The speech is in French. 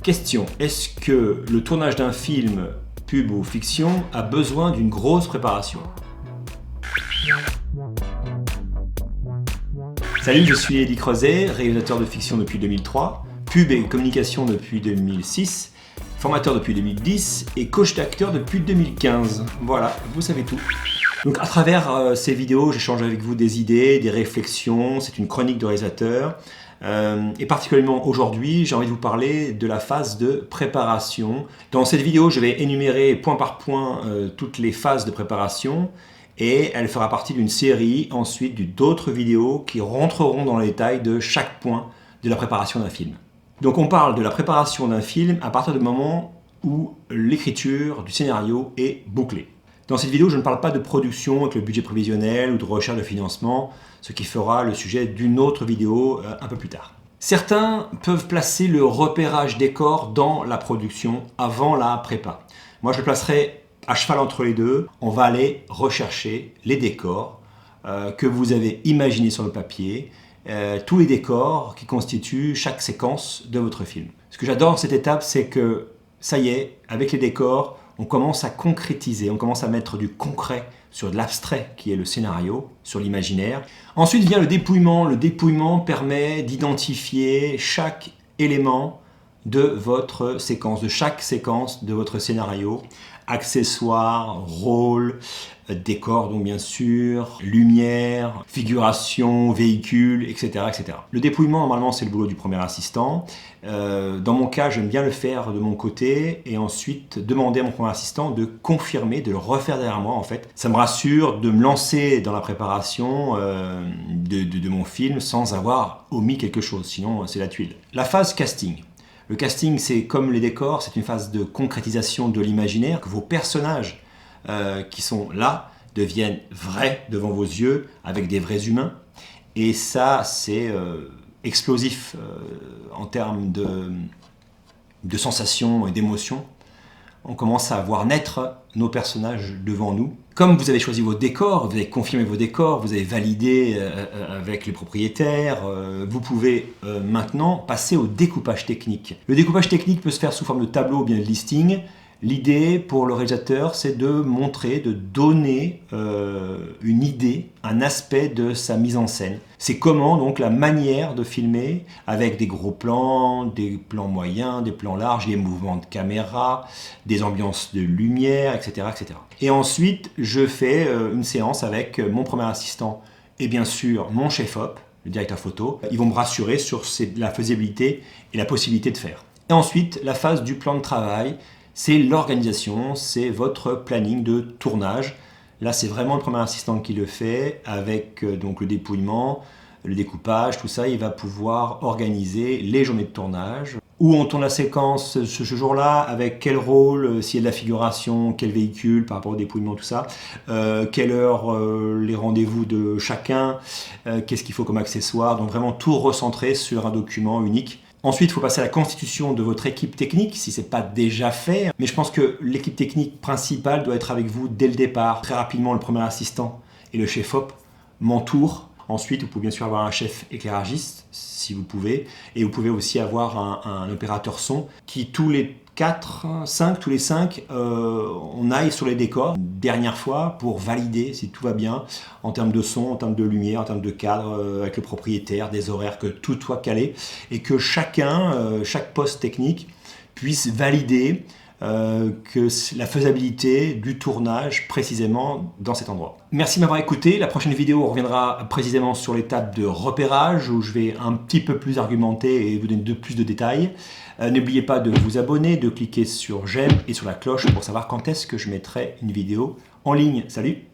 Question, est-ce que le tournage d'un film, pub ou fiction, a besoin d'une grosse préparation? Salut, je suis Eddie Creuset, réalisateur de fiction depuis 2003, pub et communication depuis 2006, formateur depuis 2010 et coach d'acteur depuis 2015. Voilà, vous savez tout. Donc à travers ces vidéos, j'échange avec vous des idées, des réflexions, c'est une chronique de réalisateur. Et particulièrement aujourd'hui, j'ai envie de vous parler de la phase de préparation. Dans cette vidéo, je vais énumérer point par point toutes les phases de préparation et elle fera partie d'une série ensuite d'autres vidéos qui rentreront dans les détails de chaque point de la préparation d'un film. Donc on parle de la préparation d'un film à partir du moment où l'écriture du scénario est bouclée. Dans cette vidéo, je ne parle pas de production avec le budget prévisionnel ou de recherche de financement, ce qui fera le sujet d'une autre vidéo un peu plus tard. Certains peuvent placer le repérage des corps dans la production avant la prépa. Moi, je le placerai à cheval entre les deux. On va aller rechercher les décors que vous avez imaginés sur le papier, tous les décors qui constituent chaque séquence de votre film. Ce que j'adore dans cette étape, c'est que ça y est, avec les décors, on commence à concrétiser, on commence à mettre du concret sur de l'abstrait qui est le scénario, sur l'imaginaire. Ensuite vient le dépouillement. Le dépouillement permet d'identifier chaque élément de votre séquence, de chaque séquence de votre scénario. Accessoires, rôles, décors donc bien sûr, lumière, figuration, véhicule, etc., etc. Le dépouillement normalement c'est le boulot du premier assistant. Dans mon cas j'aime bien le faire de mon côté et ensuite demander à mon premier assistant de confirmer, de le refaire derrière moi en fait. Ça me rassure de me lancer dans la préparation de mon film sans avoir omis quelque chose, sinon c'est la tuile. La phase casting. Le casting, c'est comme les décors, c'est une phase de concrétisation de l'imaginaire, que vos personnages qui sont là deviennent vrais devant vos yeux, avec des vrais humains. Et ça, c'est explosif en termes de sensations et d'émotions. On commence à voir naître nos personnages devant nous. Comme vous avez choisi vos décors, vous avez confirmé vos décors, vous avez validé avec les propriétaires, vous pouvez maintenant passer au découpage technique. Le découpage technique peut se faire sous forme de tableau ou bien de listing. L'idée pour le réalisateur, c'est de montrer, de donner une idée, un aspect de sa mise en scène. C'est comment donc la manière de filmer avec des gros plans, des plans moyens, des plans larges, des mouvements de caméra, des ambiances de lumière, etc., etc. Et ensuite, je fais une séance avec mon premier assistant et bien sûr mon chef-op, le directeur photo. Ils vont me rassurer sur la faisabilité et la possibilité de faire. Et ensuite, la phase du plan de travail, c'est l'organisation, c'est votre planning de tournage. Là, c'est vraiment le premier assistant qui le fait avec donc le dépouillement, le découpage, tout ça. Il va pouvoir organiser les journées de tournage. Où on tourne la séquence ce jour-là, avec quel rôle, s'il y a de la figuration, quel véhicule par rapport au dépouillement, tout ça. Quelle heure, les rendez-vous de chacun, qu'est-ce qu'il faut comme accessoire. Donc vraiment tout recentré sur un document unique. Ensuite, il faut passer à la constitution de votre équipe technique, si ce n'est pas déjà fait. Mais je pense que l'équipe technique principale doit être avec vous dès le départ. Très rapidement, le premier assistant et le chef-op m'entourent. Ensuite, vous pouvez bien sûr avoir un chef éclairagiste, si vous pouvez. Et vous pouvez aussi avoir un opérateur son qui, tous les 5, on aille sur les décors une dernière fois pour valider si tout va bien en termes de son, en termes de lumière, en termes de cadre, avec le propriétaire, des horaires, que tout soit calé et que chaque poste technique puisse valider que la faisabilité du tournage précisément dans cet endroit. Merci de m'avoir écouté. La prochaine vidéo reviendra précisément sur l'étape de repérage où je vais un petit peu plus argumenter et vous donner plus de détails. N'oubliez pas de vous abonner, de cliquer sur j'aime et sur la cloche pour savoir quand est-ce que je mettrai une vidéo en ligne. Salut!